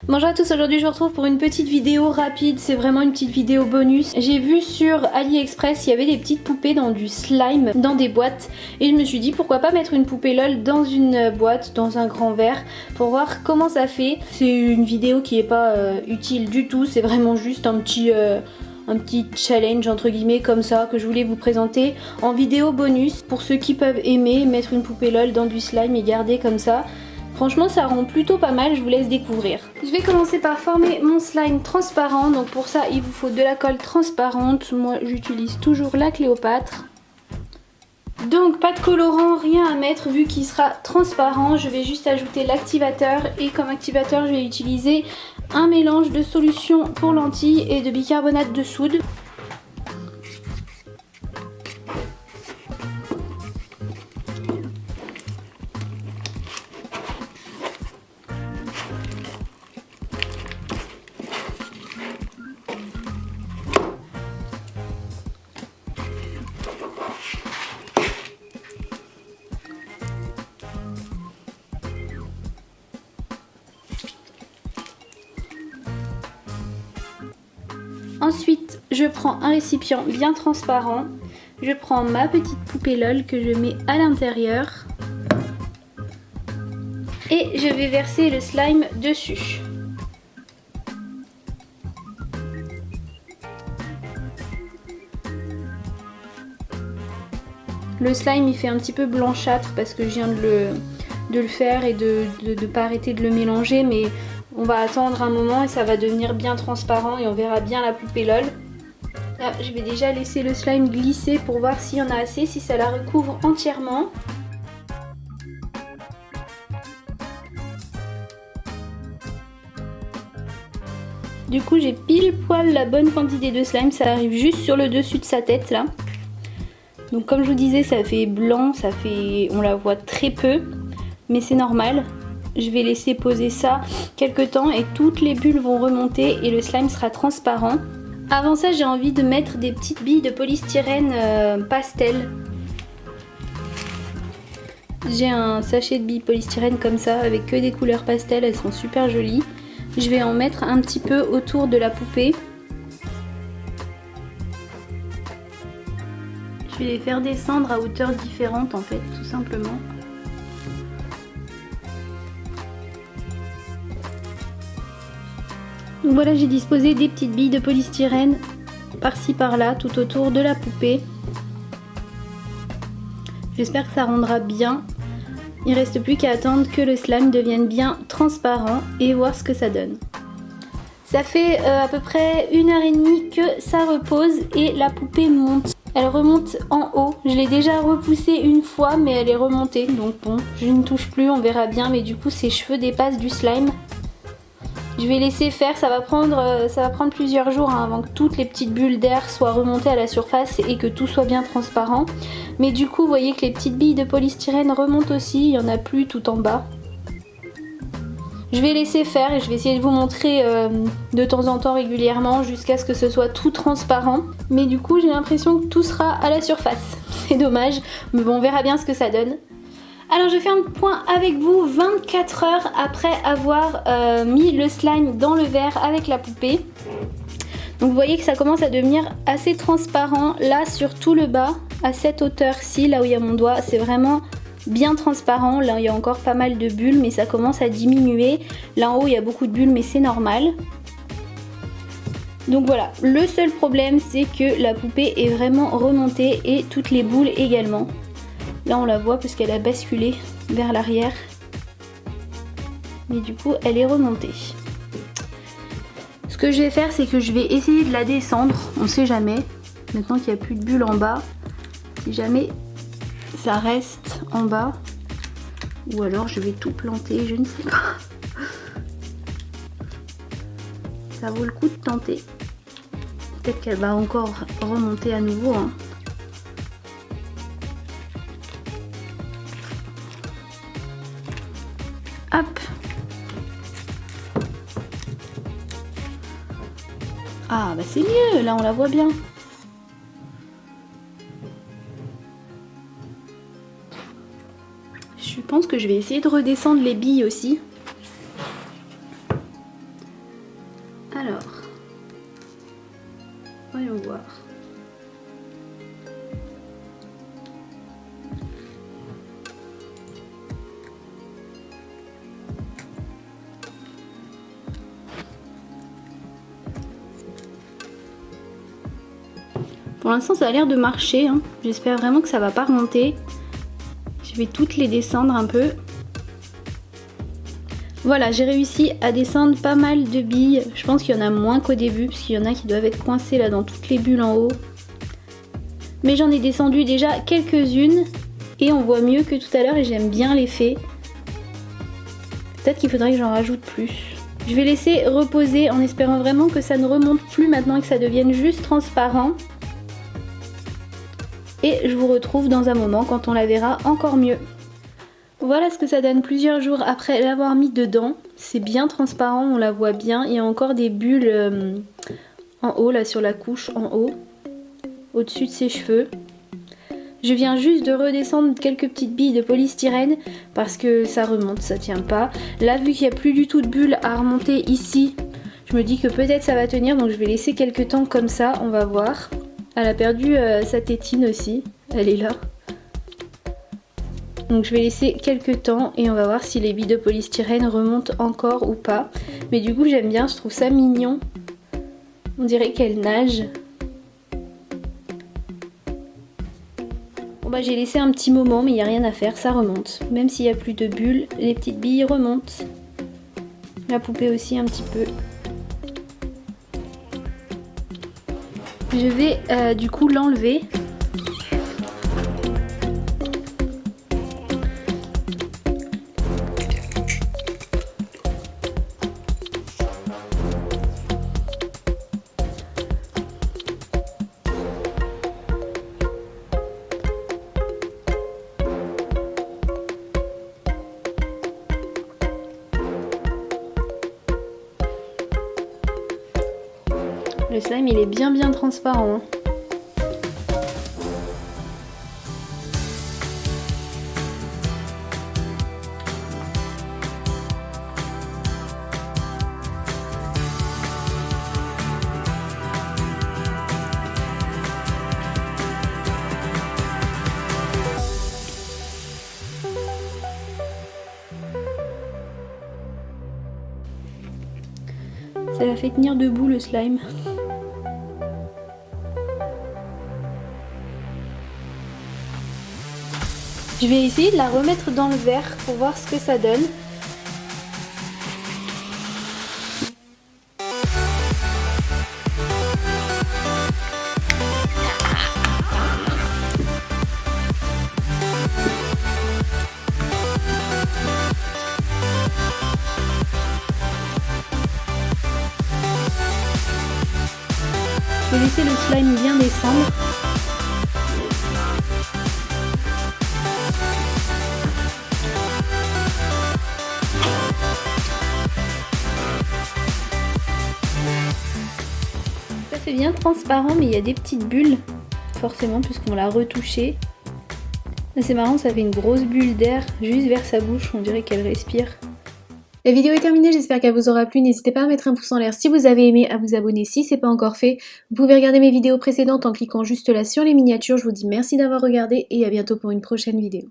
Bonjour à tous, aujourd'hui je vous retrouve pour une petite vidéo rapide, c'est vraiment une petite vidéo bonus. J'ai vu sur AliExpress, il y avait des petites poupées dans du slime, dans des boîtes. Et je me suis dit pourquoi pas mettre une poupée LOL dans une boîte, dans un grand verre, pour voir comment ça fait. C'est une vidéo qui est pas utile du tout, c'est vraiment juste un petit challenge entre guillemets comme ça que je voulais vous présenter en vidéo bonus. Pour ceux qui peuvent aimer mettre une poupée LOL dans du slime et garder comme ça. Franchement ça rend plutôt pas mal, je vous laisse découvrir. Je vais commencer par former mon slime transparent. Donc pour ça il vous faut de la colle transparente. Moi j'utilise toujours la Cléopâtre. Donc pas de colorant, rien à mettre vu qu'il sera transparent. Je vais juste ajouter l'activateur et comme activateur je vais utiliser un mélange de solution pour lentilles et de bicarbonate de soude. Ensuite, je prends un récipient bien transparent. Je prends ma petite poupée LOL que je mets à l'intérieur. Et je vais verser le slime dessus. Le slime il fait un petit peu blanchâtre parce que je viens de le faire et de pas arrêter de le mélanger, mais on va attendre un moment et ça va devenir bien transparent et on verra bien la poupée LOL. Là, je vais déjà laisser le slime glisser pour voir s'il y en a assez, si ça la recouvre entièrement. Du coup j'ai pile poil la bonne quantité de slime, ça arrive juste sur le dessus de sa tête là. Donc comme je vous disais ça fait blanc, on la voit très peu, mais c'est normal. Je vais laisser poser ça quelques temps et toutes les bulles vont remonter et le slime sera transparent. Avant ça j'ai envie de mettre des petites billes de polystyrène pastel. J'ai un sachet de billes polystyrène comme ça avec que des couleurs pastel, elles sont super jolies. Je vais en mettre un petit peu autour de la poupée. Je vais les faire descendre à hauteur différente en fait, tout simplement. Donc voilà, j'ai disposé des petites billes de polystyrène par-ci par-là, tout autour de la poupée. J'espère que ça rendra bien. Il ne reste plus qu'à attendre que le slime devienne bien transparent et voir ce que ça donne. Ça fait à peu près 1h30 que ça repose et la poupée monte. Elle remonte en haut. Je l'ai déjà repoussée une fois mais elle est remontée. Donc bon, je ne touche plus, on verra bien. Mais du coup ses cheveux dépassent du slime. Je vais laisser faire, ça va prendre plusieurs jours hein, avant que toutes les petites bulles d'air soient remontées à la surface et que tout soit bien transparent. Mais du coup, vous voyez que les petites billes de polystyrène remontent aussi, il n'y en a plus tout en bas. Je vais laisser faire et je vais essayer de vous montrer de temps en temps régulièrement jusqu'à ce que ce soit tout transparent. Mais du coup, j'ai l'impression que tout sera à la surface. C'est dommage, mais bon, on verra bien ce que ça donne. Alors je fais un point avec vous 24 heures après avoir mis le slime dans le verre avec la poupée. Donc vous voyez que ça commence à devenir assez transparent. Là sur tout le bas, à cette hauteur-ci, là où il y a mon doigt, c'est vraiment bien transparent. Là il y a encore pas mal de bulles mais ça commence à diminuer. Là en haut il y a beaucoup de bulles mais c'est normal. Donc voilà, le seul problème c'est que la poupée est vraiment remontée et toutes les boules également. Là on la voit parce qu'elle a basculé vers l'arrière. Mais du coup elle est remontée. Ce que je vais faire c'est que je vais essayer de la descendre. On sait jamais. Maintenant qu'il n'y a plus de bulles en bas. Si jamais ça reste en bas. Ou alors je vais tout planter, je ne sais pas. Ça vaut le coup de tenter. Peut-être qu'elle va encore remonter à nouveau. Hein. Hop. Ah bah c'est mieux, là on la voit bien. Je pense que je vais essayer de redescendre les billes aussi. Alors, voyons voir. Pour l'instant ça a l'air de marcher, hein. J'espère vraiment que ça va pas remonter. Je vais toutes les descendre un peu. Voilà, j'ai réussi à descendre pas mal de billes. Je pense qu'il y en a moins qu'au début, parce qu'il y en a qui doivent être coincées là dans toutes les bulles en haut. Mais j'en ai descendu déjà quelques-unes et on voit mieux que tout à l'heure et j'aime bien l'effet. Peut-être qu'il faudrait que j'en rajoute plus. Je vais laisser reposer en espérant vraiment que ça ne remonte plus maintenant et que ça devienne juste transparent. Et je vous retrouve dans un moment quand on la verra encore mieux. Voilà ce que ça donne plusieurs jours après l'avoir mis dedans. C'est bien transparent, on la voit bien. Il y a encore des bulles en haut, là sur la couche en haut, au-dessus de ses cheveux. Je viens juste de redescendre quelques petites billes de polystyrène parce que ça remonte, ça tient pas. Là, vu qu'il n'y a plus du tout de bulles à remonter ici, je me dis que peut-être ça va tenir, donc je vais laisser quelques temps comme ça, on va voir. Elle a perdu sa tétine aussi, elle est là. Donc je vais laisser quelques temps et on va voir si les billes de polystyrène remontent encore ou pas. Mais du coup j'aime bien, je trouve ça mignon. On dirait qu'elle nage. Bon bah j'ai laissé un petit moment mais il n'y a rien à faire, ça remonte. Même s'il n'y a plus de bulles, les petites billes remontent. La poupée aussi un petit peu. Je vais du coup l'enlever. Le slime il est bien transparent. Hein. Ça la fait tenir debout le slime. Je vais essayer de la remettre dans le verre pour voir ce que ça donne. Je vais laisser le slime bien descendre. Ça fait bien transparent mais il y a des petites bulles, forcément puisqu'on l'a retouché. C'est marrant, ça fait une grosse bulle d'air juste vers sa bouche, on dirait qu'elle respire. La vidéo est terminée, j'espère qu'elle vous aura plu. N'hésitez pas à mettre un pouce en l'air si vous avez aimé, à vous abonner si ce n'est pas encore fait. Vous pouvez regarder mes vidéos précédentes en cliquant juste là sur les miniatures. Je vous dis merci d'avoir regardé et à bientôt pour une prochaine vidéo.